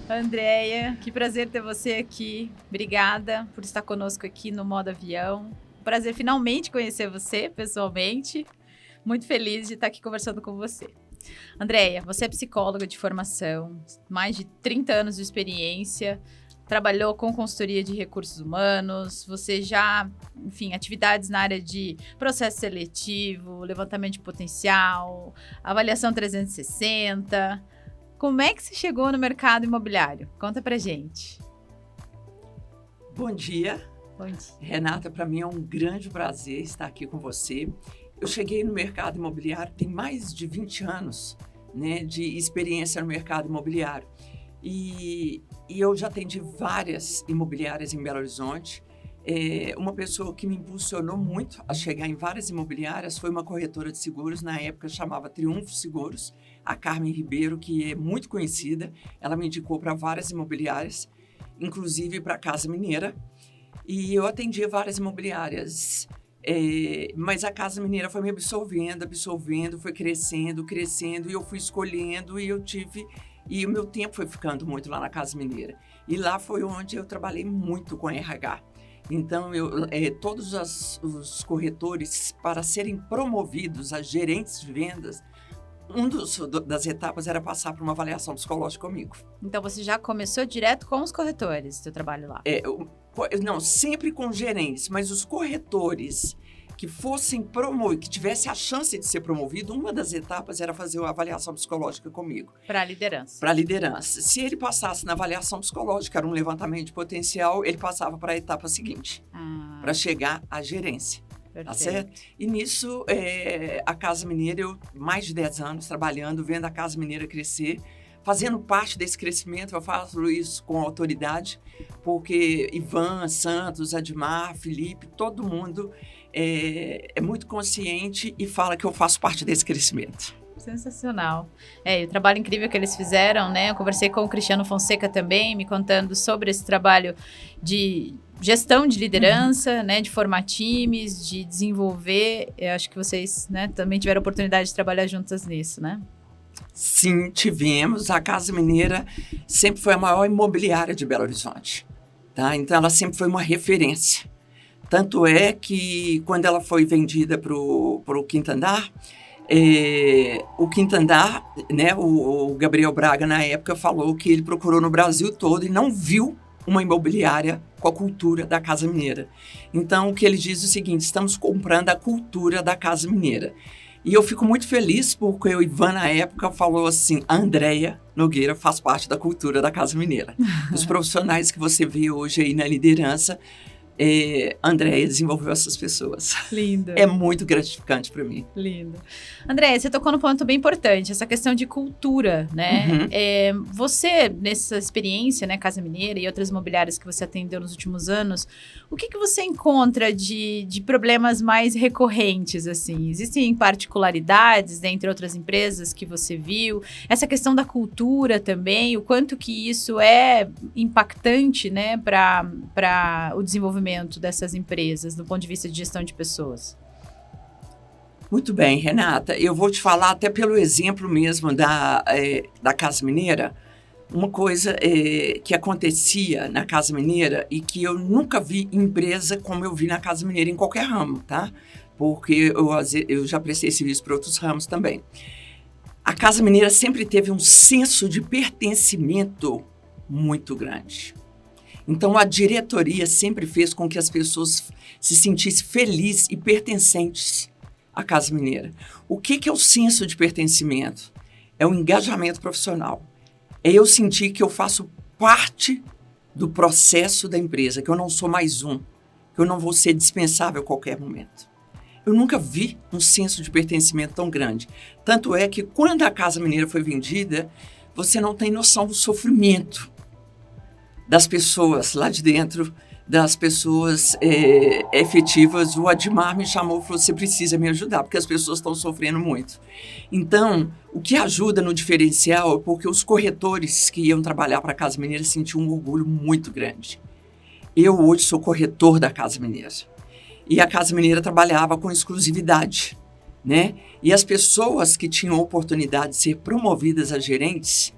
Andréia, que prazer ter você aqui. Obrigada por estar conosco aqui no Modo Avião. Prazer finalmente conhecer você pessoalmente. Muito feliz de estar aqui conversando com você. Andréia, você é psicóloga de formação, mais de 30 anos de experiência, trabalhou com consultoria de recursos humanos, você já, enfim, atividades na área de processo seletivo, levantamento de potencial, avaliação 360. Como é que você chegou no mercado imobiliário? Conta pra gente. Bom dia. Bom dia. Renata, para mim é um grande prazer estar aqui com você. Eu cheguei no mercado imobiliário tem mais de 20 anos, né, de experiência no mercado imobiliário. E eu já atendi várias imobiliárias em Belo Horizonte. Uma pessoa que me impulsionou muito a chegar em várias imobiliárias foi uma corretora de seguros, na época chamava Triunfo Seguros, a Carmen Ribeiro, que é muito conhecida. Ela me indicou para várias imobiliárias, inclusive para a Casa Mineira. E eu atendia várias imobiliárias, mas a Casa Mineira foi me absorvendo, foi crescendo, e eu fui escolhendo e o meu tempo foi ficando muito lá na Casa Mineira. E lá foi onde eu trabalhei muito com RH. Então, todos os corretores, para serem promovidos a gerentes de vendas, das etapas era passar por uma avaliação psicológica comigo. Então, você já começou direto com os corretores, seu trabalho lá? Não, sempre com gerentes, mas os corretores que fossem promovidos, que tivessem a chance de ser promovido, uma das etapas era fazer a avaliação psicológica comigo. Para a liderança. Para a liderança. Se ele passasse na avaliação psicológica, era um levantamento de potencial, ele passava para a etapa seguinte, para chegar à gerência. Perfeito. Tá certo? E nisso, a Casa Mineira, eu mais de 10 anos trabalhando, vendo a Casa Mineira crescer, fazendo parte desse crescimento. Eu faço isso com autoridade, porque Ivan, Santos, Admar, Felipe, todo mundo é muito consciente e fala que eu faço parte desse crescimento. Sensacional. E o trabalho incrível que eles fizeram, né? Eu conversei com o Cristiano Fonseca também, me contando sobre esse trabalho de gestão de liderança, né? De formar times, de desenvolver. Eu acho que vocês, né, também tiveram a oportunidade de trabalhar juntas nisso, né? Sim, tivemos. A Casa Mineira sempre foi a maior imobiliária de Belo Horizonte, tá? Então, ela sempre foi uma referência. Tanto é que, quando ela foi vendida para o Quinto Andar, o Quinto Andar, né, o Gabriel Braga, na época, falou que ele procurou no Brasil todo e não viu uma imobiliária com a cultura da Casa Mineira. Então, o que ele diz é o seguinte: estamos comprando a cultura da Casa Mineira. E eu fico muito feliz porque o Ivan, na época, falou assim: a Andréia Nogueira faz parte da cultura da Casa Mineira. Os profissionais que você vê hoje aí na liderança, Andréia desenvolveu essas pessoas. Lindo. É muito gratificante para mim. Lindo. Andréia, você tocou num ponto bem importante, essa questão de cultura, né? Uhum. Você, nessa experiência, né, Casa Mineira e outras imobiliárias que você atendeu nos últimos anos, o que você encontra de problemas mais recorrentes, assim? Existem particularidades entre outras empresas que você viu? Essa questão da cultura também, o quanto que isso é impactante, né, para o desenvolvimento dessas empresas, do ponto de vista de gestão de pessoas? Muito bem, Renata. Eu vou te falar até pelo exemplo mesmo da Casa Mineira, uma coisa que acontecia na Casa Mineira e que eu nunca vi em empresa como eu vi na Casa Mineira em qualquer ramo, tá? Porque eu já prestei serviço para outros ramos também. A Casa Mineira sempre teve um senso de pertencimento muito grande. Então, a diretoria sempre fez com que as pessoas se sentissem felizes e pertencentes à Casa Mineira. O que é o senso de pertencimento? É o engajamento profissional. É eu sentir que eu faço parte do processo da empresa, que eu não sou mais um, que eu não vou ser dispensável a qualquer momento. Eu nunca vi um senso de pertencimento tão grande. Tanto é que, quando a Casa Mineira foi vendida, você não tem noção do sofrimento das pessoas lá de dentro, das pessoas efetivas. O Admar me chamou e falou: você precisa me ajudar, porque as pessoas estão sofrendo muito. Então, o que ajuda no diferencial é porque os corretores que iam trabalhar para a Casa Mineira sentiam um orgulho muito grande. Eu hoje sou corretor da Casa Mineira. E a Casa Mineira trabalhava com exclusividade, né? E as pessoas que tinham a oportunidade de ser promovidas a gerentes,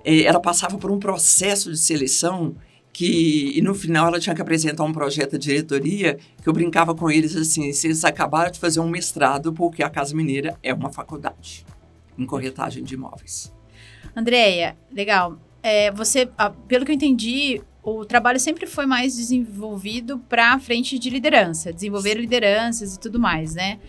ela passava por um processo de seleção e no final ela tinha que apresentar um projeto de diretoria, que eu brincava com eles assim, se eles acabaram de fazer um mestrado, porque a Casa Mineira é uma faculdade em corretagem de imóveis. Andréia, legal. Você, pelo que eu entendi, o trabalho sempre foi mais desenvolvido para a frente de liderança, desenvolver lideranças e tudo mais, né?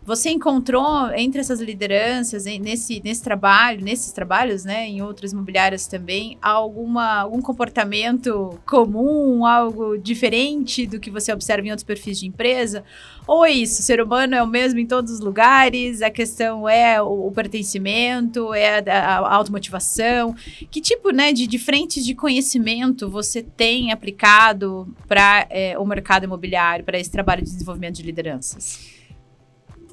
Você encontrou entre essas lideranças, nesses trabalhos, né, em outras imobiliárias também, algum comportamento comum, algo diferente do que você observa em outros perfis de empresa? Ou é isso, o ser humano é o mesmo em todos os lugares, a questão é o pertencimento, é a automotivação? Que tipo, né, de frentes de conhecimento você tem aplicado para o mercado imobiliário, para esse trabalho de desenvolvimento de lideranças?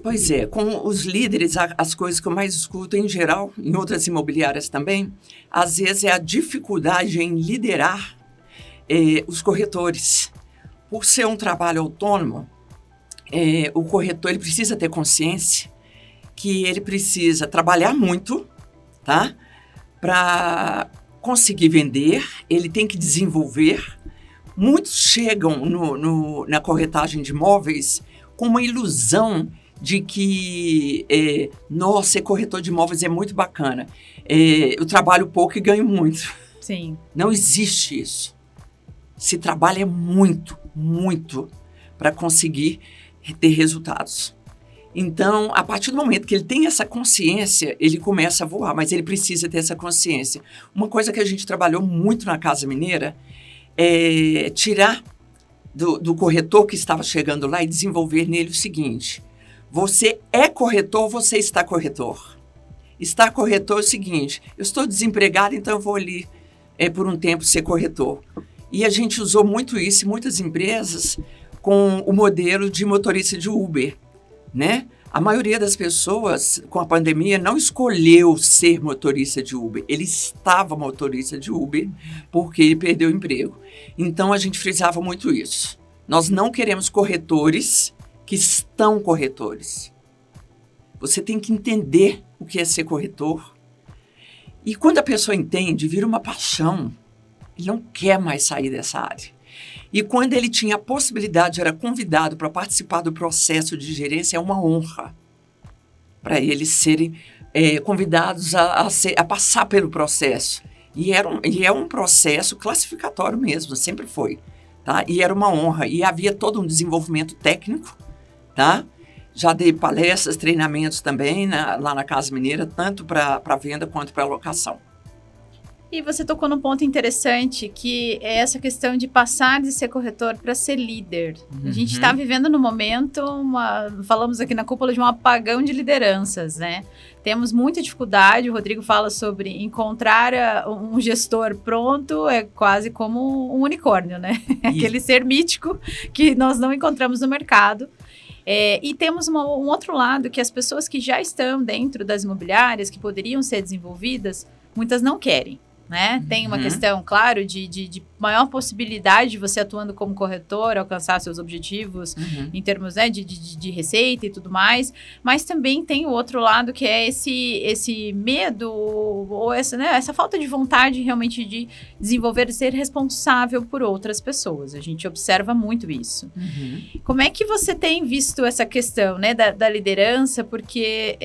Pois é, com os líderes, as coisas que eu mais escuto em geral, em outras imobiliárias também, às vezes é a dificuldade em liderar os corretores. Por ser um trabalho autônomo, o corretor ele precisa ter consciência que ele precisa trabalhar muito, tá? Para conseguir vender, ele tem que desenvolver. Muitos chegam na corretagem de imóveis com uma ilusão de que, nossa, ser corretor de imóveis é muito bacana. Eu trabalho pouco e ganho muito. Sim. Não existe isso. Se trabalha muito, muito para conseguir ter resultados. Então, a partir do momento que ele tem essa consciência, ele começa a voar, mas ele precisa ter essa consciência. Uma coisa que a gente trabalhou muito na Casa Mineira é tirar do corretor que estava chegando lá e desenvolver nele o seguinte: você é corretor, você está corretor. Estar corretor é o seguinte: eu estou desempregado, então eu vou ali por um tempo ser corretor. E a gente usou muito isso em muitas empresas com o modelo de motorista de Uber, né? A maioria das pessoas com a pandemia não escolheu ser motorista de Uber. Ele estava motorista de Uber porque ele perdeu o emprego. Então a gente frisava muito isso. Nós não queremos corretores que estão corretores. Você tem que entender o que é ser corretor. E quando a pessoa entende, vira uma paixão. Ele não quer mais sair dessa área. E quando ele tinha a possibilidade, era convidado para participar do processo de gerência, é uma honra para eles serem convidados a passar pelo processo. E é um processo classificatório mesmo, sempre foi. Tá? E era uma honra. E havia todo um desenvolvimento técnico. Tá? Já dei palestras, treinamentos também lá na Casa Mineira, tanto para venda quanto para locação. E você tocou num ponto interessante, que é essa questão de passar de ser corretor para ser líder. Uhum. A gente está vivendo no momento, falamos aqui na cúpula, de um apagão de lideranças, né? Temos muita dificuldade, o Rodrigo fala sobre encontrar um gestor pronto, é quase como um unicórnio, né? Aquele ser mítico que nós não encontramos no mercado. E temos um outro lado, que as pessoas que já estão dentro das imobiliárias, que poderiam ser desenvolvidas, muitas não querem. Né? Tem uma questão, claro, de maior possibilidade de você, atuando como corretor, alcançar seus objetivos em termos, né, de receita e tudo mais, mas também tem o outro lado, que é esse medo ou essa falta de vontade realmente de desenvolver e ser responsável por outras pessoas. A gente observa muito isso. Como é que você tem visto essa questão, né, da liderança? Porque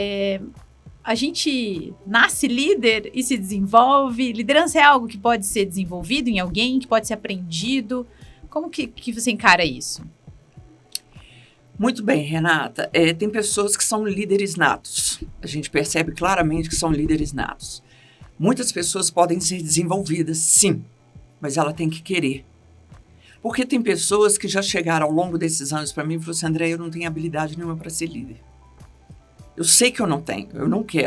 a gente nasce líder e se desenvolve. Liderança é algo que pode ser desenvolvido em alguém, que pode ser aprendido. Como que você encara isso? Muito bem, Renata. Tem pessoas que são líderes natos. A gente percebe claramente que são líderes natos. Muitas pessoas podem ser desenvolvidas, sim, mas ela tem que querer. Porque tem pessoas que já chegaram ao longo desses anos para mim e falaram assim: André, eu não tenho habilidade nenhuma para ser líder. Eu sei que eu não tenho,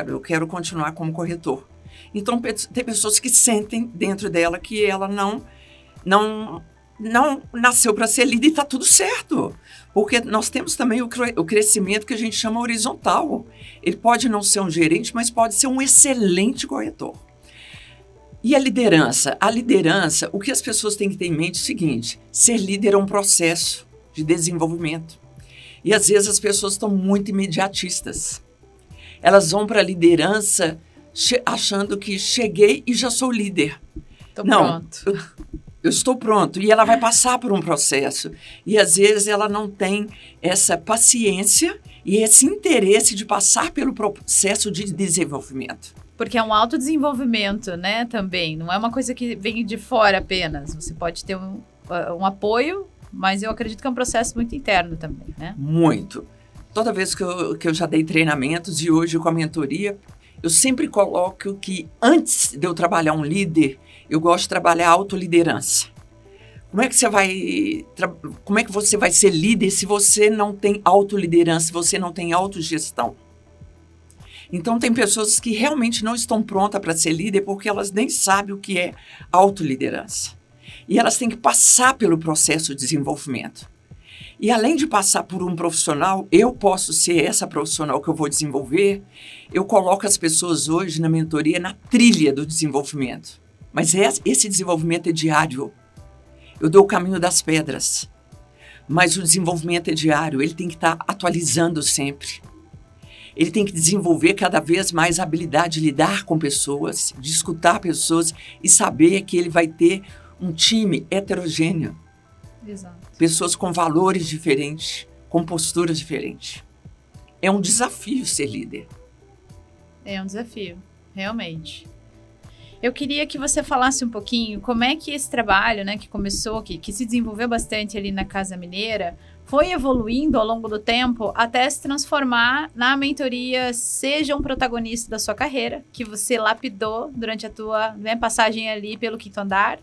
eu quero continuar como corretor. Então, tem pessoas que sentem dentro dela que ela não nasceu para ser líder, e está tudo certo. Porque nós temos também o crescimento que a gente chama horizontal. Ele pode não ser um gerente, mas pode ser um excelente corretor. E a liderança? A liderança, o que as pessoas têm que ter em mente é o seguinte: ser líder é um processo de desenvolvimento. E às vezes as pessoas estão muito imediatistas. Elas vão para a liderança achando que cheguei e já sou líder. Não, pronto. Eu estou pronto. E ela vai passar por um processo. E, às vezes, ela não tem essa paciência e esse interesse de passar pelo processo de desenvolvimento. Porque é um autodesenvolvimento, né, também. Não é uma coisa que vem de fora apenas. Você pode ter um apoio, mas eu acredito que é um processo muito interno também, né? Muito. Toda vez que eu já dei treinamentos e hoje com a mentoria, eu sempre coloco que antes de eu trabalhar um líder, eu gosto de trabalhar a autoliderança. Como é que você vai ser líder se você não tem autoliderança, se você não tem autogestão? Então, tem pessoas que realmente não estão prontas para ser líder porque elas nem sabem o que é autoliderança. E elas têm que passar pelo processo de desenvolvimento. E além de passar por um profissional, eu posso ser essa profissional que eu vou desenvolver. Eu coloco as pessoas hoje na mentoria na trilha do desenvolvimento. Mas esse desenvolvimento é diário. Eu dou o caminho das pedras. Mas o desenvolvimento é diário, ele tem que estar atualizando sempre. Ele tem que desenvolver cada vez mais a habilidade de lidar com pessoas, de escutar pessoas e saber que ele vai ter um time heterogêneo. Exato. Pessoas com valores diferentes, com posturas diferentes. É um desafio ser líder. É um desafio, realmente. Eu queria que você falasse um pouquinho como é que esse trabalho, né, que começou, que se desenvolveu bastante ali na Casa Mineira, foi evoluindo ao longo do tempo até se transformar na mentoria Seja um Protagonista da Sua Carreira, que você lapidou durante a tua, né, passagem ali pelo Quinto Andar.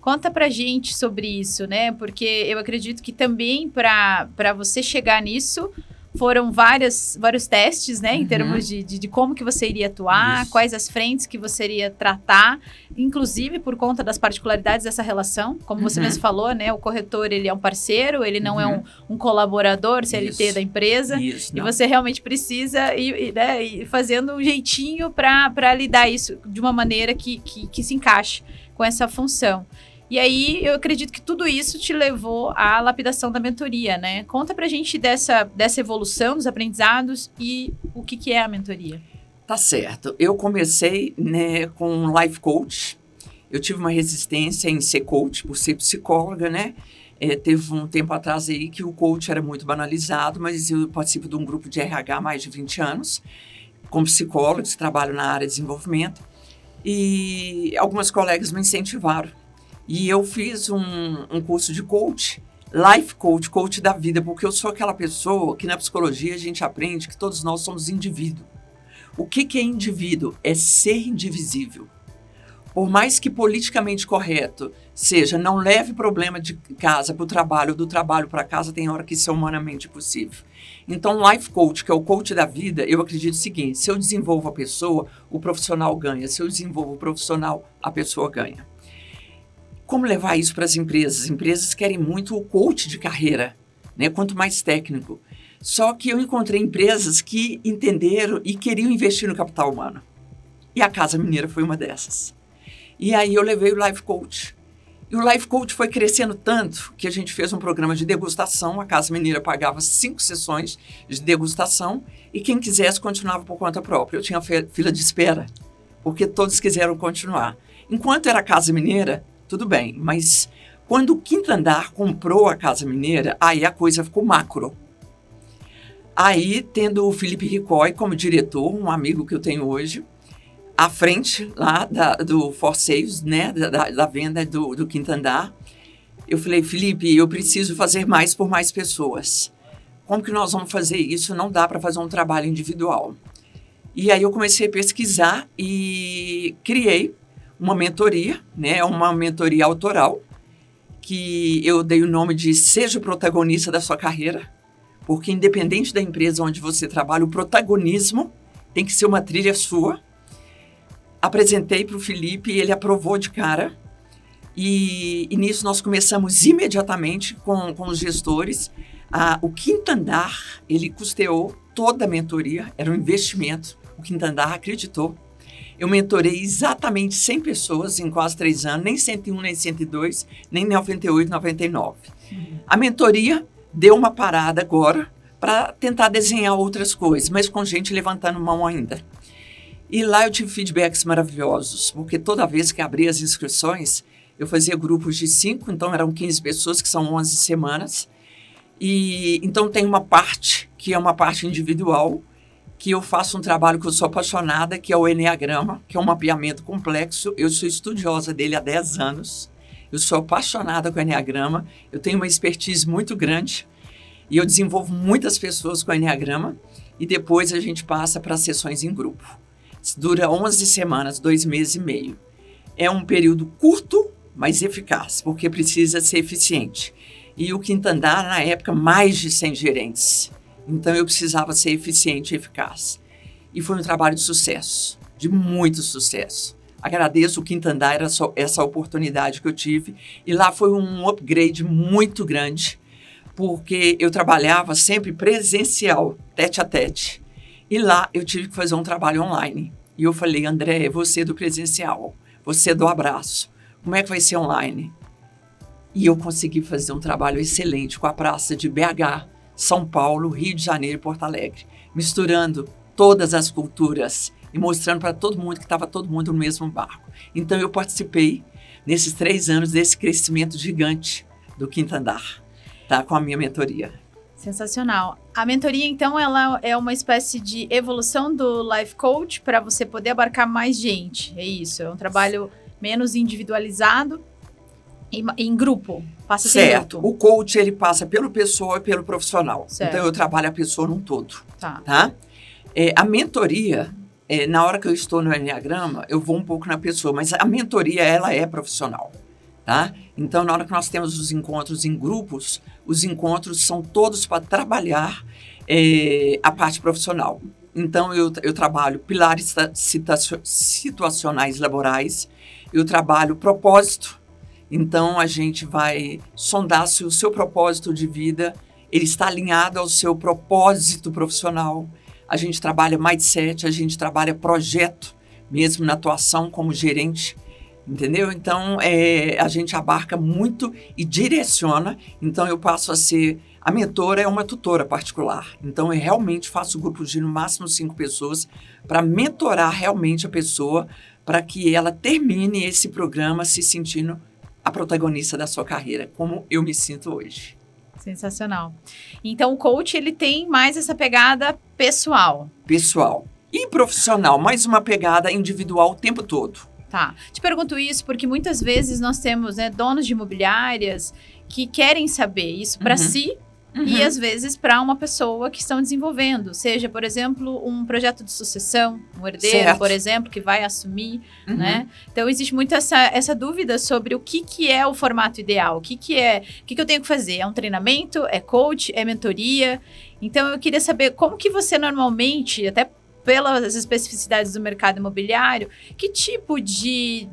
Conta pra gente sobre isso, né? Porque eu acredito que também para você chegar nisso foram vários testes, né? Em termos de como que você iria atuar, isso. Quais as frentes que você iria tratar, inclusive por conta das particularidades dessa relação. Como você mesmo falou, né? O corretor, ele é um parceiro, ele não é um colaborador CLT isso. Da empresa. Isso, e você realmente precisa ir fazendo um jeitinho para lidar isso de uma maneira que se encaixe com essa função. E aí, eu acredito que tudo isso te levou à lapidação da mentoria, né? Conta pra gente dessa evolução dos aprendizados e o que é a mentoria. Tá certo. Eu comecei, né, com um life coach. Eu tive uma resistência em ser coach, por ser psicóloga, né? Teve um tempo atrás aí que o coach era muito banalizado, mas eu participo de um grupo de RH há mais de 20 anos, como psicóloga, trabalho na área de desenvolvimento. E algumas colegas me incentivaram. E eu fiz um curso de coach, life coach, coach da vida, porque eu sou aquela pessoa que na psicologia a gente aprende que todos nós somos indivíduo. O que é indivíduo? É ser indivisível. Por mais que politicamente correto seja, não leve problema de casa para o trabalho, do trabalho para casa, tem hora que isso é humanamente possível. Então, life coach, que é o coach da vida, eu acredito o seguinte: se eu desenvolvo a pessoa, o profissional ganha. Se eu desenvolvo o profissional, a pessoa ganha. Como levar isso para as empresas? As empresas querem muito o coach de carreira, né? Quanto mais técnico. Só que eu encontrei empresas que entenderam e queriam investir no capital humano. E a Casa Mineira foi uma dessas. E aí eu levei o Life Coach. E o Life Coach foi crescendo tanto que a gente fez um programa de degustação. A Casa Mineira pagava 5 sessões de degustação e quem quisesse continuava por conta própria. Eu tinha fila de espera, porque todos quiseram continuar. Enquanto era a Casa Mineira, tudo bem, mas quando o Quinto Andar comprou a Casa Mineira, aí a coisa ficou macro. Aí, tendo o Felipe Ricói como diretor, um amigo que eu tenho hoje, à frente lá do For Sales, né, da venda do Quinto Andar, eu falei: Felipe, eu preciso fazer mais por mais pessoas. Como que nós vamos fazer isso? Não dá para fazer um trabalho individual. E aí eu comecei a pesquisar e criei uma mentoria, né, uma mentoria autoral, que eu dei o nome de Seja o Protagonista da Sua Carreira, porque independente da empresa onde você trabalha, o protagonismo tem que ser uma trilha sua. Apresentei para o Felipe e ele aprovou de cara. E nisso nós começamos imediatamente com os gestores. O Quinto Andar, ele custeou toda a mentoria, era um investimento. O Quinto Andar acreditou. Eu mentorei exatamente 100 pessoas em quase 3 anos, nem 101, nem 102, nem 98, 99. A mentoria deu uma parada agora para tentar desenhar outras coisas, mas com gente levantando mão ainda. E lá eu tive feedbacks maravilhosos, porque toda vez que abria as inscrições, eu fazia grupos de 5, então eram 15 pessoas, que são 11 semanas. E então tem uma parte, que é uma parte individual, que eu faço um trabalho que eu sou apaixonada, que é o Enneagrama, que é um mapeamento complexo. Eu sou estudiosa dele há 10 anos. Eu sou apaixonada com o Enneagrama. Eu tenho uma expertise muito grande e eu desenvolvo muitas pessoas com o Enneagrama. E depois a gente passa para sessões em grupo. Dura 11 semanas, 2 meses e meio. É um período curto, mas eficaz, porque precisa ser eficiente. E o quinto andar, na época, mais de 100 gerentes. Então, eu precisava ser eficiente e eficaz. E foi um trabalho de sucesso, de muito sucesso. Agradeço o quinto andar, essa oportunidade que eu tive. E lá foi um upgrade muito grande, porque eu trabalhava sempre presencial, tete a tete. E lá eu tive que fazer um trabalho online. E eu falei, André, você do presencial, você do abraço, como é que vai ser online? E eu consegui fazer um trabalho excelente com a praça de BH, São Paulo, Rio de Janeiro e Porto Alegre, misturando todas as culturas e mostrando para todo mundo que estava todo mundo no mesmo barco. Então eu participei, nesses 3 anos, desse crescimento gigante do quinto andar, tá? Com a minha mentoria. Sensacional. A mentoria, então, ela é uma espécie de evolução do Life Coach para você poder abarcar mais gente. É isso, é um trabalho menos individualizado e em grupo. Passa a ser certo. grupo. O coach, ele passa pelo pessoal e pelo profissional. Certo. Então, eu trabalho a pessoa num todo. Tá? A mentoria, na hora que eu estou no Enneagrama, eu vou um pouco na pessoa, mas a mentoria, ela é profissional. Tá? Então, na hora que nós temos os encontros em grupos, os encontros são todos para trabalhar a parte profissional. Então, eu trabalho pilares situacionais laborais, eu trabalho propósito. Então, a gente vai sondar se o seu propósito de vida ele está alinhado ao seu propósito profissional. A gente trabalha mindset, a gente trabalha projeto, mesmo na atuação como gerente. Entendeu? Então, a gente abarca muito e direciona. Então, eu passo a ser... A mentora é uma tutora particular. Então, eu realmente faço grupos de no máximo 5 pessoas para mentorar realmente a pessoa para que ela termine esse programa se sentindo a protagonista da sua carreira, como eu me sinto hoje. Sensacional. Então, o coach, ele tem mais essa pegada pessoal. Pessoal. E profissional, mais uma pegada individual o tempo todo. Tá. Te pergunto isso porque muitas vezes nós temos, donos de imobiliárias que querem saber isso para si e às vezes para uma pessoa que estão desenvolvendo. Seja, por exemplo, um projeto de sucessão, um herdeiro, certo, por exemplo, que vai assumir, né? Então, existe muito essa dúvida sobre o que é o formato ideal, o que eu tenho que fazer. É um treinamento? É coach? É mentoria? Então, eu queria saber como que você normalmente, até pelas especificidades do mercado imobiliário, que tipo de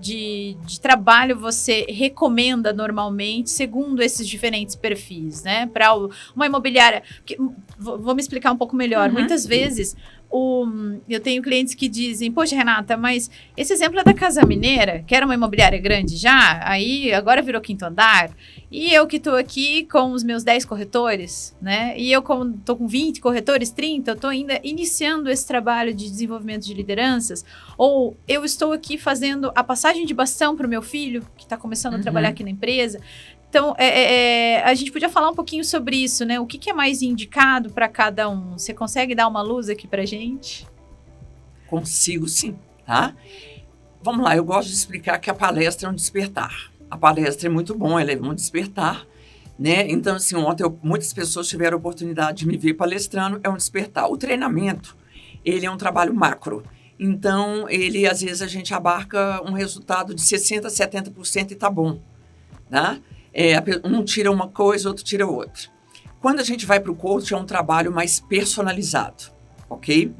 trabalho você recomenda normalmente, segundo esses diferentes perfis, né? Para uma imobiliária... Vou me explicar um pouco melhor. Muitas vezes, eu tenho clientes que dizem, poxa, Renata, mas esse exemplo é da Casa Mineira, que era uma imobiliária grande já, aí agora virou quinto andar, e eu que estou aqui com os meus 10 corretores, né? E eu estou com 20 corretores, 30, eu estou ainda iniciando esse trabalho de desenvolvimento de lideranças, ou eu estou aqui fazendo a passagem de bastão para o meu filho, que está começando a trabalhar aqui na empresa. Então, a gente podia falar um pouquinho sobre isso, né? O que é mais indicado para cada um? Você consegue dar uma luz aqui para a gente? Consigo, sim, tá? Vamos lá, eu gosto de explicar que a palestra é um despertar. A palestra é muito bom, ela é um despertar, né? Então, assim, ontem muitas pessoas tiveram a oportunidade de me ver palestrando, é um despertar. O treinamento, ele é um trabalho macro. Então, às vezes, a gente abarca um resultado de 60%, 70% e tá bom, tá? Um tira uma coisa, outro tira outra. Quando a gente vai para o coach, é um trabalho mais personalizado, ok?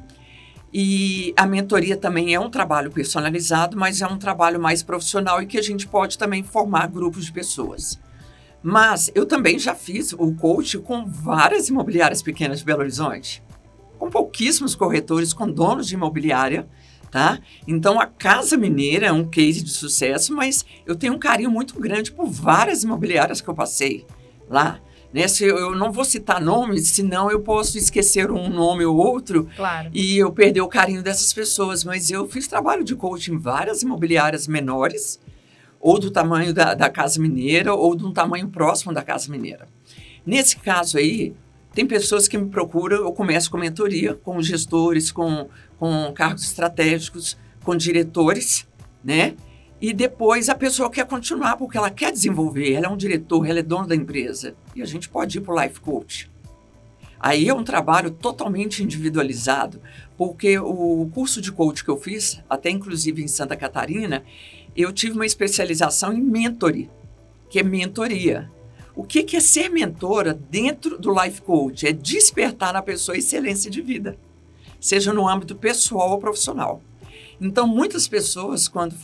E a mentoria também é um trabalho personalizado, mas é um trabalho mais profissional e que a gente pode também formar grupos de pessoas. Mas eu também já fiz o coach com várias imobiliárias pequenas de Belo Horizonte, com pouquíssimos corretores, com donos de imobiliária, tá? Então, a Casa Mineira é um case de sucesso, mas eu tenho um carinho muito grande por várias imobiliárias que eu passei lá, Né? Eu não vou citar nomes, senão eu posso esquecer um nome ou outro, claro, e eu perder o carinho dessas pessoas. Mas eu fiz trabalho de coaching em várias imobiliárias menores, ou do tamanho da Casa Mineira, ou de um tamanho próximo da Casa Mineira. Nesse caso aí, tem pessoas que me procuram, eu começo com mentoria, com gestores, com cargos estratégicos, com diretores, né? E depois a pessoa quer continuar porque ela quer desenvolver, ela é um diretor, ela é dona da empresa. E a gente pode ir para o Life Coach. Aí é um trabalho totalmente individualizado, porque o curso de coach que eu fiz, até inclusive em Santa Catarina, eu tive uma especialização em mentoring, que é mentoria. O que é ser mentora dentro do Life Coach? É despertar na pessoa a excelência de vida, seja no âmbito pessoal ou profissional. Então, muitas pessoas, quando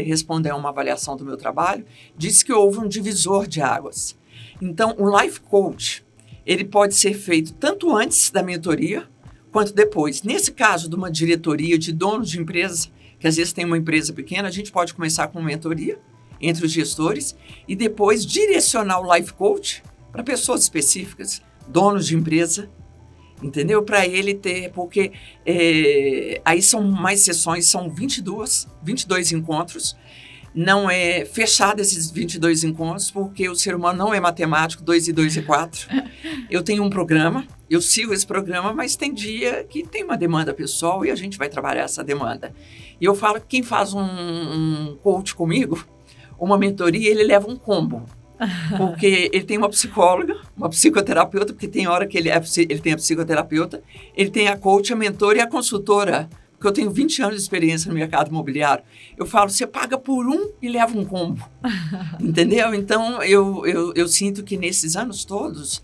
respondem a uma avaliação do meu trabalho, dizem que houve um divisor de águas. Então, o Life Coach, ele pode ser feito tanto antes da mentoria, quanto depois. Nesse caso de uma diretoria de donos de empresa, que às vezes tem uma empresa pequena, a gente pode começar com mentoria entre os gestores e depois direcionar o Life Coach para pessoas específicas, donos de empresa, entendeu? Para ele ter, porque aí são mais sessões, são 22 encontros. Não é fechado esses 22 encontros, porque o ser humano não é matemático, 2 e 2 é 4. Eu tenho um programa, eu sigo esse programa, mas tem dia que tem uma demanda pessoal e a gente vai trabalhar essa demanda. E eu falo que quem faz um coach comigo, uma mentoria, ele leva um combo. Porque ele tem uma psicóloga, uma psicoterapeuta, porque tem hora que ele tem a psicoterapeuta, ele tem a coach, a mentora e a consultora, porque eu tenho 20 anos de experiência no mercado imobiliário. Eu falo, você paga por um e leva um combo, entendeu? Então, eu sinto que nesses anos todos,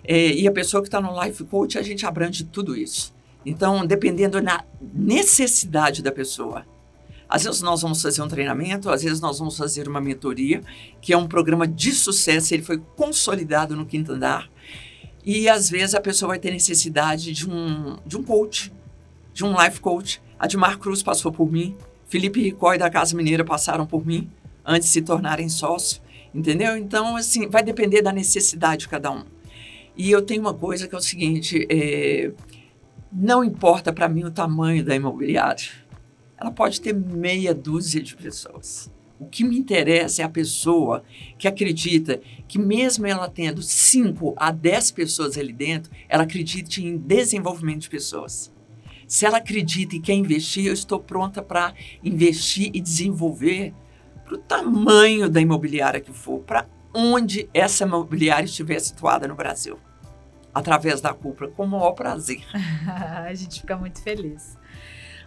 e a pessoa que está no Life Coach, a gente abrange tudo isso. Então, dependendo da necessidade da pessoa. Às vezes nós vamos fazer um treinamento, às vezes nós vamos fazer uma mentoria, que é um programa de sucesso, ele foi consolidado no quinto andar, e às vezes a pessoa vai ter necessidade de um coach, de um life coach. A Dimar Cruz passou por mim, Felipe Ricói da Casa Mineira passaram por mim, antes de se tornarem sócio, entendeu? Então, assim, vai depender da necessidade de cada um. E eu tenho uma coisa que é o seguinte, não importa para mim o tamanho da imobiliária. Ela pode ter meia dúzia de pessoas. O que me interessa é a pessoa que acredita que mesmo ela tendo 5 a 10 pessoas ali dentro, ela acredita em desenvolvimento de pessoas. Se ela acredita e quer investir, eu estou pronta para investir e desenvolver para o tamanho da imobiliária que for, para onde essa imobiliária estiver situada no Brasil. Através da Cupra, com o maior prazer. A gente fica muito feliz.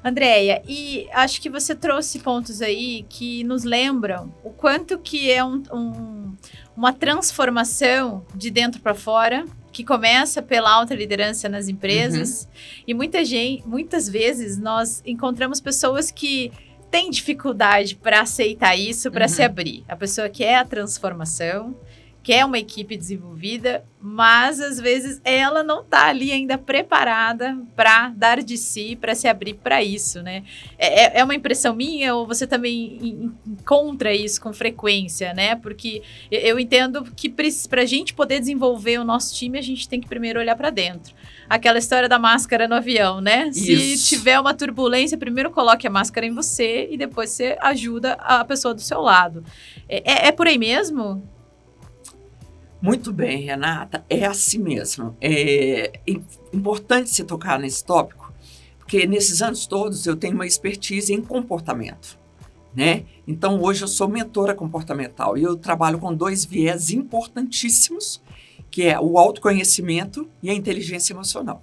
Andréia, e acho que você trouxe pontos aí que nos lembram o quanto que é uma transformação de dentro para fora, que começa pela alta liderança nas empresas. E muitas vezes nós encontramos pessoas que têm dificuldade para aceitar isso, para se abrir. A pessoa quer a transformação, quer uma equipe desenvolvida, mas às vezes ela não está ali ainda preparada para dar de si, para se abrir para isso, né? É uma impressão minha ou você também encontra isso com frequência, né? Porque eu entendo que para a gente poder desenvolver o nosso time, a gente tem que primeiro olhar para dentro. Aquela história da máscara no avião, né? Se tiver uma turbulência, primeiro coloque a máscara em você e depois você ajuda a pessoa do seu lado. É por aí mesmo? Muito bem, Renata, é assim mesmo. É importante você tocar nesse tópico, porque nesses anos todos eu tenho uma expertise em comportamento, né? Então, hoje eu sou mentora comportamental e eu trabalho com 2 viés importantíssimos, que é o autoconhecimento e a inteligência emocional.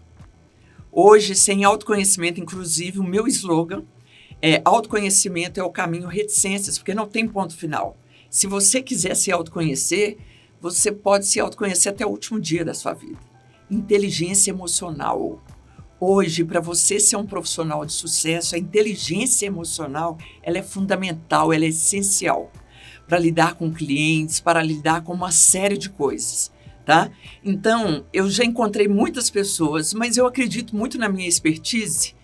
Hoje, sem autoconhecimento, inclusive, o meu slogan é autoconhecimento é o caminho reticências, porque não tem ponto final. Se você quiser se autoconhecer, você pode se autoconhecer até o último dia da sua vida. Inteligência emocional. Hoje, para você ser um profissional de sucesso, a inteligência emocional ela é fundamental, ela é essencial para lidar com clientes, para lidar com uma série de coisas, tá? Então, eu já encontrei muitas pessoas, mas eu acredito muito na minha expertise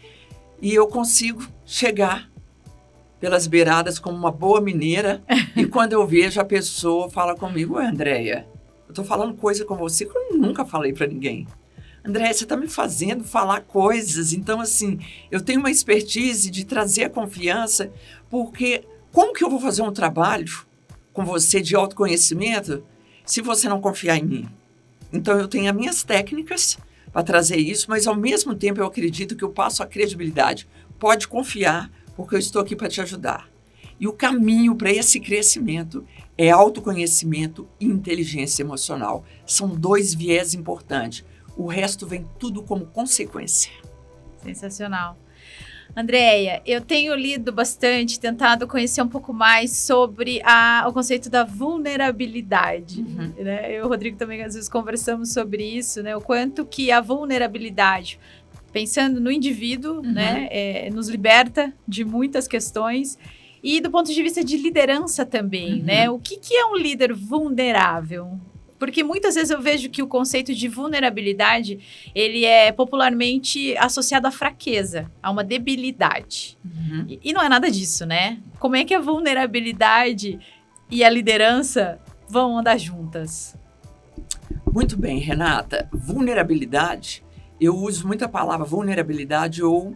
e eu consigo chegar pelas beiradas como uma boa mineira, e quando eu vejo a pessoa fala comigo, Andréia, Eu estou falando coisa com você que eu nunca falei para ninguém. André, você está me fazendo falar coisas. Então, assim, eu tenho uma expertise de trazer a confiança, porque como que eu vou fazer um trabalho com você de autoconhecimento se você não confiar em mim? Então, eu tenho as minhas técnicas para trazer isso, mas, ao mesmo tempo, eu acredito que eu passo a credibilidade. Pode confiar, porque eu estou aqui para te ajudar. E o caminho para esse crescimento é autoconhecimento e inteligência emocional. São 2 viés importantes. O resto vem tudo como consequência. Sensacional. Andréia, eu tenho lido bastante, tentado conhecer um pouco mais sobre o conceito da vulnerabilidade. Né? Eu e o Rodrigo também, às vezes, conversamos sobre isso, né? O quanto que a vulnerabilidade, pensando no indivíduo, né? Nos liberta de muitas questões. E do ponto de vista de liderança também, né? O que é um líder vulnerável? Porque muitas vezes eu vejo que o conceito de vulnerabilidade, ele é popularmente associado à fraqueza, a uma debilidade. E não é nada disso, né? Como é que a vulnerabilidade e a liderança vão andar juntas? Muito bem, Renata. Vulnerabilidade, eu uso muito a palavra vulnerabilidade ou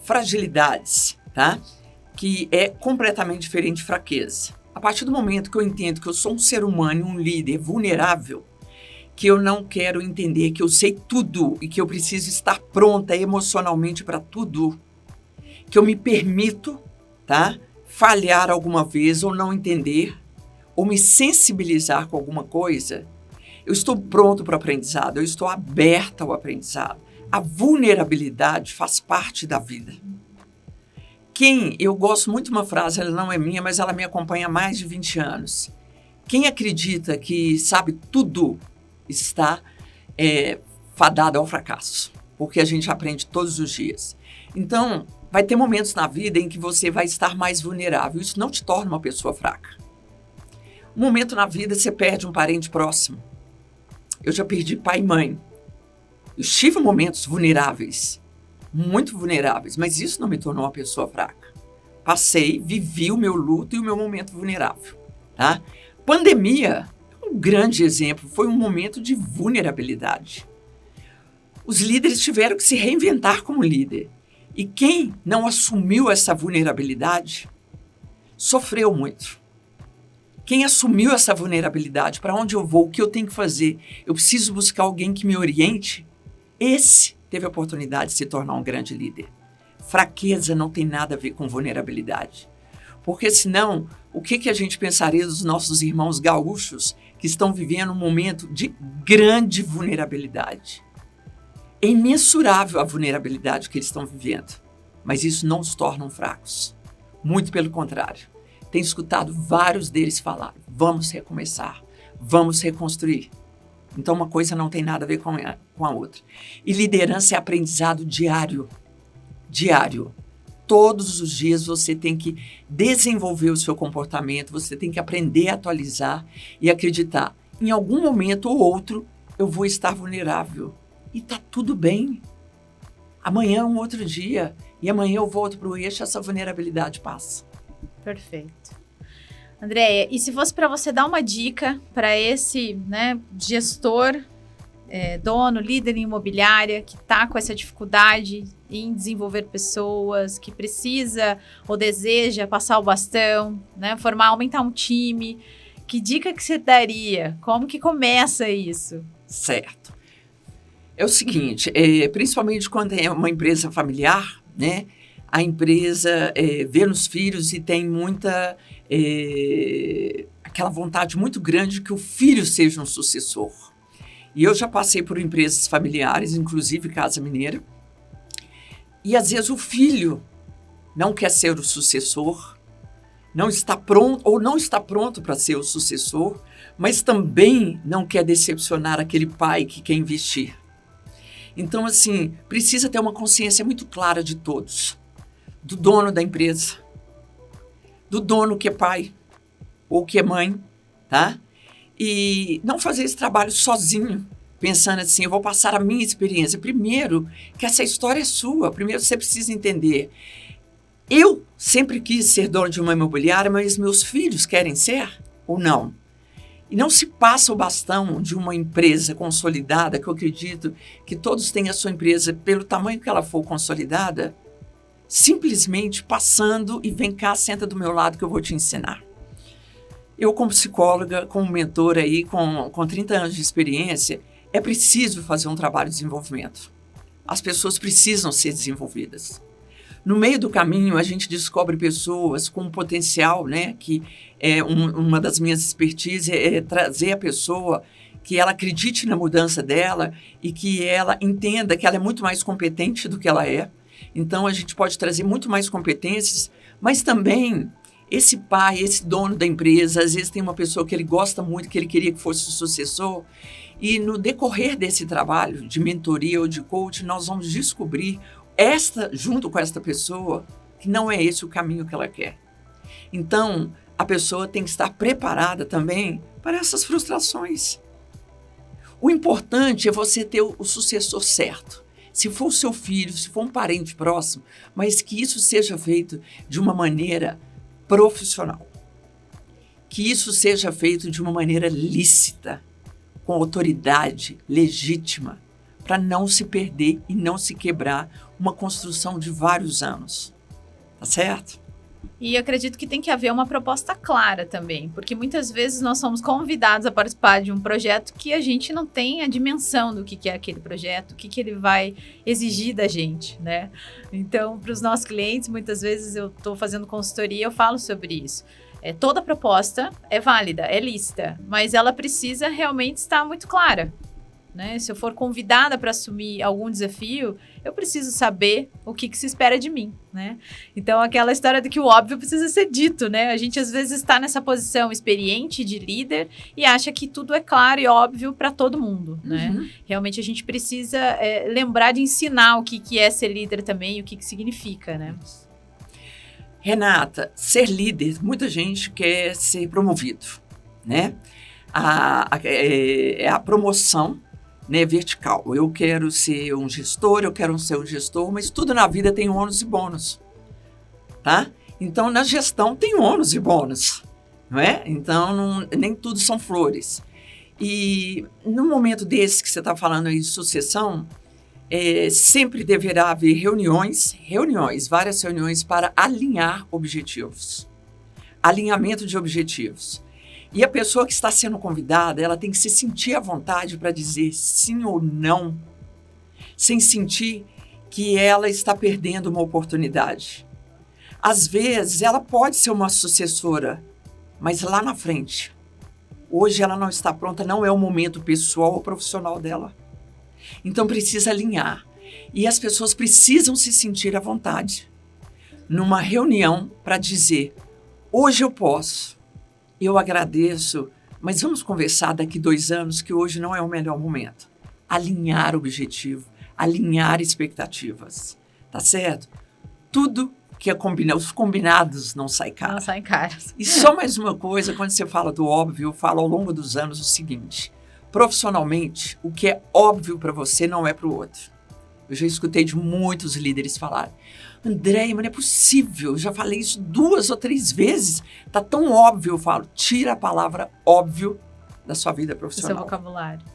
fragilidades, tá? Que é completamente diferente de fraqueza. A partir do momento que eu entendo que eu sou um ser humano, um líder vulnerável, que eu não quero entender que eu sei tudo e que eu preciso estar pronta emocionalmente para tudo, que eu me permito, tá, falhar alguma vez ou não entender, ou me sensibilizar com alguma coisa, eu estou pronto para o aprendizado, eu estou aberta ao aprendizado. A vulnerabilidade faz parte da vida. Eu gosto muito de uma frase, ela não é minha, mas ela me acompanha há mais de 20 anos. Quem acredita que sabe tudo está fadado ao fracasso, porque a gente aprende todos os dias. Então, vai ter momentos na vida em que você vai estar mais vulnerável. Isso não te torna uma pessoa fraca. Um momento na vida você perde um parente próximo. Eu já perdi pai e mãe. Eu tive momentos vulneráveis. Muito vulneráveis, mas isso não me tornou uma pessoa fraca. Passei, vivi o meu luto e o meu momento vulnerável, tá? Pandemia é um grande exemplo, foi um momento de vulnerabilidade. Os líderes tiveram que se reinventar como líder. E quem não assumiu essa vulnerabilidade sofreu muito. Quem assumiu essa vulnerabilidade, para onde eu vou, o que eu tenho que fazer, eu preciso buscar alguém que me oriente, esse teve a oportunidade de se tornar um grande líder. Fraqueza não tem nada a ver com vulnerabilidade. Porque senão, o que a gente pensaria dos nossos irmãos gaúchos que estão vivendo um momento de grande vulnerabilidade? É imensurável a vulnerabilidade que eles estão vivendo. Mas isso não os torna fracos. Muito pelo contrário. Tenho escutado vários deles falar, vamos recomeçar, vamos reconstruir. Então, uma coisa não tem nada a ver com a outra. E liderança é aprendizado diário. Diário. Todos os dias você tem que desenvolver o seu comportamento, você tem que aprender a atualizar e acreditar. Em algum momento ou outro, eu vou estar vulnerável. E está tudo bem. Amanhã é um outro dia. E amanhã eu volto para o eixo, essa vulnerabilidade passa. Perfeito. Andréia, e se fosse para você dar uma dica para esse, né, gestor, dono, líder em imobiliária, que está com essa dificuldade em desenvolver pessoas, que precisa ou deseja passar o bastão, né, aumentar um time, que dica que você daria? Como que começa isso? Certo. É o seguinte, principalmente quando é uma empresa familiar, né, a empresa vê nos filhos e tem muita... aquela vontade muito grande de que o filho seja um sucessor. E eu já passei por empresas familiares, inclusive Casa Mineira, e às vezes o filho não quer ser o sucessor, não está pronto ou não está pronto para ser o sucessor, mas também não quer decepcionar aquele pai que quer investir. Então, assim, precisa ter uma consciência muito clara de todos, do dono da empresa, do dono que é pai ou que é mãe, tá? E não fazer esse trabalho sozinho, pensando assim, eu vou passar a minha experiência. Primeiro, que essa história é sua. Primeiro, você precisa entender. Eu sempre quis ser dono de uma imobiliária, mas meus filhos querem ser ou não? E não se passa o bastão de uma empresa consolidada, que eu acredito que todos têm a sua empresa, pelo tamanho que ela for consolidada, simplesmente passando e vem cá, senta do meu lado que eu vou te ensinar. Eu, como psicóloga, como mentora aí, com 30 anos de experiência, é preciso fazer um trabalho de desenvolvimento. As pessoas precisam ser desenvolvidas. No meio do caminho, a gente descobre pessoas com um potencial, né? Que uma das minhas expertises é trazer a pessoa que ela acredite na mudança dela e que ela entenda que ela é muito mais competente do que ela é. Então, a gente pode trazer muito mais competências, mas também esse pai, esse dono da empresa, às vezes tem uma pessoa que ele gosta muito, que ele queria que fosse o sucessor, e no decorrer desse trabalho de mentoria ou de coaching, nós vamos descobrir junto com esta pessoa, que não é esse o caminho que ela quer. Então, a pessoa tem que estar preparada também para essas frustrações. O importante é você ter o sucessor certo. Se for o seu filho, se for um parente próximo, mas que isso seja feito de uma maneira profissional. Que isso seja feito de uma maneira lícita, com autoridade legítima, para não se perder e não se quebrar uma construção de vários anos. Tá certo? E eu acredito que tem que haver uma proposta clara também, porque muitas vezes nós somos convidados a participar de um projeto que a gente não tem a dimensão do que é aquele projeto, o que ele vai exigir da gente, né? Então, para os nossos clientes, muitas vezes eu estou fazendo consultoria, eu falo sobre isso. Toda proposta é válida, é lícita, mas ela precisa realmente estar muito clara. Né? Se eu for convidada para assumir algum desafio, eu preciso saber o que se espera de mim, né? Então, aquela história de que o óbvio precisa ser dito, né? A gente, às vezes, está nessa posição experiente de líder e acha que tudo é claro e óbvio para todo mundo, né? Realmente, a gente precisa lembrar de ensinar o que é ser líder também e o que significa, né? Renata, ser líder, muita gente quer ser promovido, né? A promoção, né, vertical. Eu quero ser um gestor, mas tudo na vida tem ônus e bônus, tá? Então, na gestão tem ônus e bônus, não é? Então, nem tudo são flores. E no momento desse que você está falando aí de sucessão, sempre deverá haver várias reuniões para alinhar objetivos. Alinhamento de objetivos. E a pessoa que está sendo convidada, ela tem que se sentir à vontade para dizer sim ou não, sem sentir que ela está perdendo uma oportunidade. Às vezes, ela pode ser uma sucessora, mas lá na frente. Hoje ela não está pronta, não é o momento pessoal ou profissional dela. Então, precisa alinhar. E as pessoas precisam se sentir à vontade numa reunião para dizer, hoje eu posso. Eu agradeço, mas vamos conversar daqui 2 anos, que hoje não é o melhor momento. Alinhar objetivo, alinhar expectativas, tá certo? Tudo que é combinado, os combinados não saem caros. Não saem caros. E só mais uma coisa, quando você fala do óbvio, eu falo ao longo dos anos o seguinte, profissionalmente, o que é óbvio para você não é para o outro. Eu já escutei de muitos líderes falarem, Andréia, mas não é possível, eu já falei isso 2 ou 3 vezes, tá tão óbvio. Eu falo, tira a palavra óbvio da sua vida profissional. Do seu vocabulário.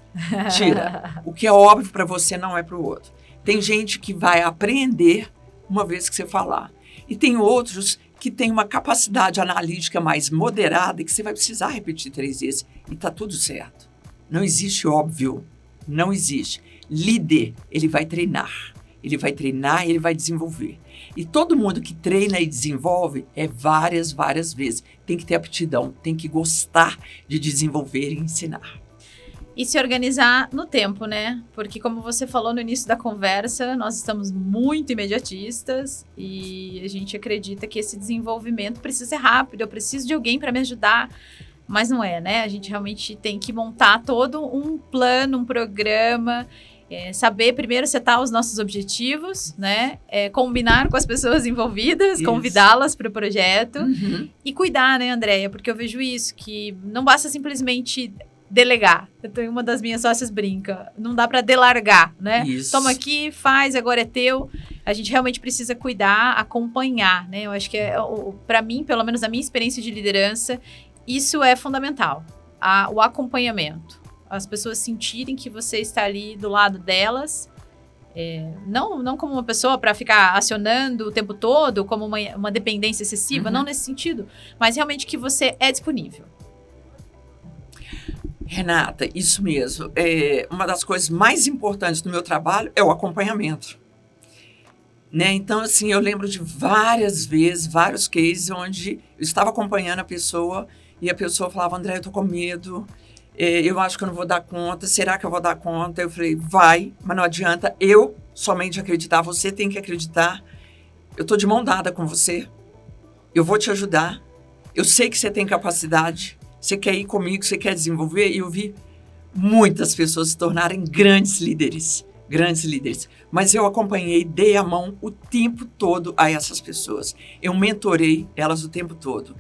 Tira. O que é óbvio para você não é para o outro. Tem gente que vai aprender uma vez que você falar. E tem outros que têm uma capacidade analítica mais moderada e que você vai precisar repetir 3 vezes. E tá tudo certo. Não existe óbvio. Não existe. Líder, ele vai treinar. Ele vai treinar e ele vai desenvolver. E todo mundo que treina e desenvolve várias vezes. Tem que ter aptidão, tem que gostar de desenvolver e ensinar. E se organizar no tempo, né? Porque como você falou no início da conversa, nós estamos muito imediatistas e a gente acredita que esse desenvolvimento precisa ser rápido, eu preciso de alguém para me ajudar. Mas não é, né? A gente realmente tem que montar todo um plano, um programa, saber primeiro setar os nossos objetivos, né? Combinar com as pessoas envolvidas, convidá-las para o projeto e cuidar, né, Andréia? Porque eu vejo isso, que não basta simplesmente delegar. Uma das minhas sócias brinca, não dá para delargar, né? Isso. Toma aqui, faz, agora é teu. A gente realmente precisa cuidar, acompanhar, né? Eu acho que para mim, pelo menos a minha experiência de liderança, isso é fundamental. o acompanhamento. As pessoas sentirem que você está ali do lado delas, não como uma pessoa para ficar acionando o tempo todo, como uma dependência excessiva, não nesse sentido, mas realmente que você é disponível. Renata, isso mesmo. Uma das coisas mais importantes do meu trabalho é o acompanhamento. Né? Então, assim, eu lembro de várias vezes, vários cases onde eu estava acompanhando a pessoa e a pessoa falava, André, eu tô com medo, eu acho que eu não vou dar conta, será que eu vou dar conta? Eu falei, vai, mas não adianta eu somente acreditar, você tem que acreditar. Eu tô de mão dada com você, eu vou te ajudar, eu sei que você tem capacidade, você quer ir comigo, você quer desenvolver, e eu vi muitas pessoas se tornarem grandes líderes, mas eu acompanhei, dei a mão o tempo todo a essas pessoas. Eu mentorei elas o tempo todo.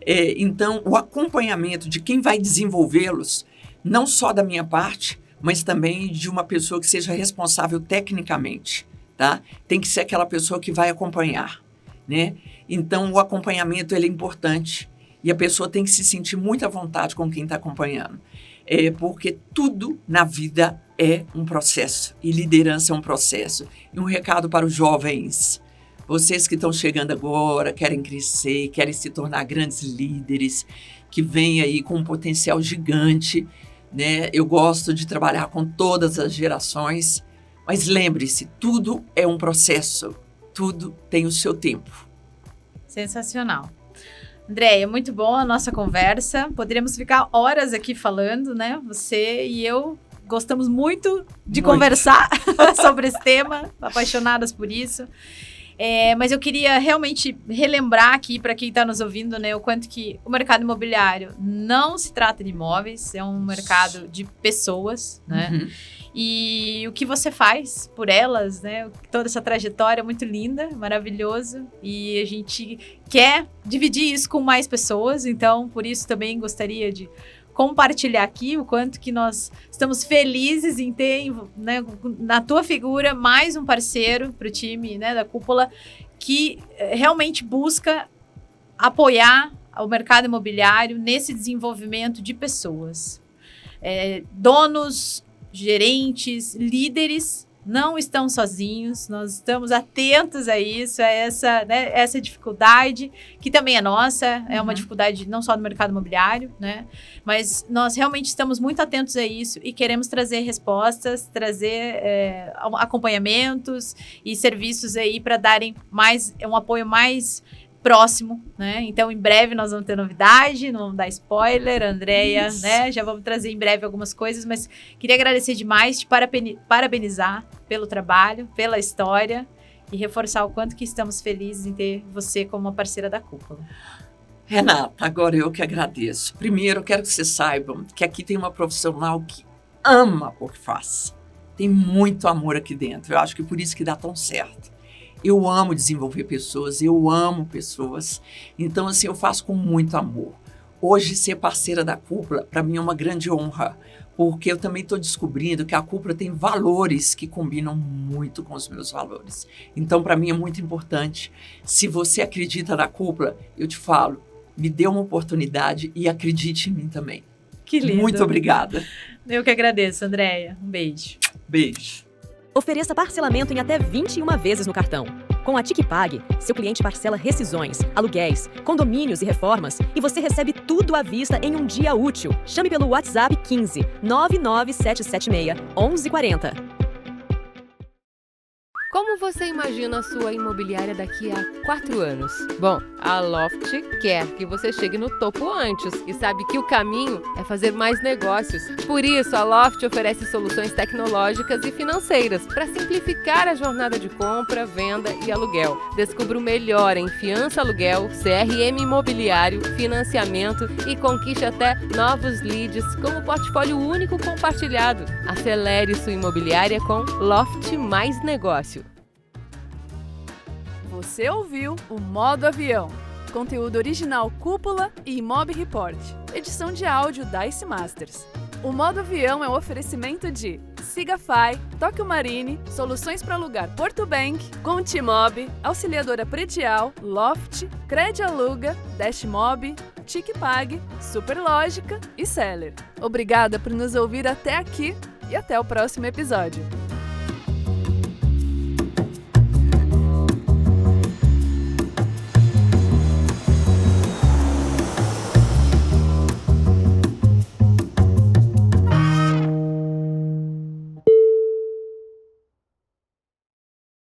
Então, o acompanhamento de quem vai desenvolvê-los, não só da minha parte, mas também de uma pessoa que seja responsável tecnicamente, tá? Tem que ser aquela pessoa que vai acompanhar, né? Então, o acompanhamento ele é importante e a pessoa tem que se sentir muito à vontade com quem está acompanhando. Porque tudo na vida é um processo e liderança é um processo. E um recado para os jovens, vocês que estão chegando agora, querem crescer, querem se tornar grandes líderes, que vêm aí com um potencial gigante, né? Eu gosto de trabalhar com todas as gerações, mas lembre-se, tudo é um processo, tudo tem o seu tempo. Sensacional. Andréia, muito bom a nossa conversa. Poderíamos ficar horas aqui falando, né? Você e eu gostamos muito de conversar sobre esse tema, apaixonadas por isso. Mas eu queria realmente relembrar aqui para quem está nos ouvindo, né, o quanto que o mercado imobiliário não se trata de imóveis, é um mercado de pessoas, né? E o que você faz por elas, né? Toda essa trajetória é muito linda, maravilhoso. E a gente quer dividir isso com mais pessoas. Então, por isso também gostaria de compartilhar aqui o quanto que nós estamos felizes em ter, né, na tua figura mais um parceiro para o time, né, da Cúpula, que realmente busca apoiar o mercado imobiliário nesse desenvolvimento de pessoas. Donos, gerentes, líderes não estão sozinhos, nós estamos atentos a isso, a essa dificuldade, que também é nossa, é uma dificuldade não só do mercado imobiliário, né? Mas nós realmente estamos muito atentos a isso e queremos trazer respostas, trazer acompanhamentos e serviços aí para darem um apoio mais próximo, né? Então, em breve nós vamos ter novidade, não vamos dar spoiler, Andréia, né? Já vamos trazer em breve algumas coisas, mas queria agradecer demais, te parabenizar pelo trabalho, pela história e reforçar o quanto que estamos felizes em ter você como uma parceira da Cúpula. Renata, agora eu que agradeço. Primeiro, eu quero que vocês saibam que aqui tem uma profissional que ama o que faz. Tem muito amor aqui dentro. Eu acho que por isso que dá tão certo. Eu amo desenvolver pessoas, eu amo pessoas. Então, assim, eu faço com muito amor. Hoje, ser parceira da Cúpula, para mim, é uma grande honra, porque eu também estou descobrindo que a Cúpula tem valores que combinam muito com os meus valores. Então, para mim, é muito importante. Se você acredita na Cúpula, eu te falo, me dê uma oportunidade e acredite em mim também. Que lindo. Muito obrigada. Eu que agradeço, Andréia. Um beijo. Beijo. Ofereça parcelamento em até 21 vezes no cartão. Com a TicPag, seu cliente parcela rescisões, aluguéis, condomínios e reformas e você recebe tudo à vista em um dia útil. Chame pelo WhatsApp 15 99776 1140. Como você imagina a sua imobiliária daqui a 4 anos? Bom, a Loft quer que você chegue no topo antes e sabe que o caminho é fazer mais negócios. Por isso, a Loft oferece soluções tecnológicas e financeiras para simplificar a jornada de compra, venda e aluguel. Descubra o melhor em fiança aluguel, CRM imobiliário, financiamento e conquiste até novos leads com o portfólio único compartilhado. Acelere sua imobiliária com Loft Mais Negócio. Você ouviu o Modo Avião, conteúdo original Cúpula e Imob Report, edição de áudio Dice Masters. O Modo Avião é um oferecimento de Sigafy, Tóquio Marine, Soluções para Alugar Porto Bank, Contimob, Auxiliadora Predial, Loft, Credialuga, Dashmob, TicPag, Superlógica e Seller. Obrigada por nos ouvir até aqui e até o próximo episódio.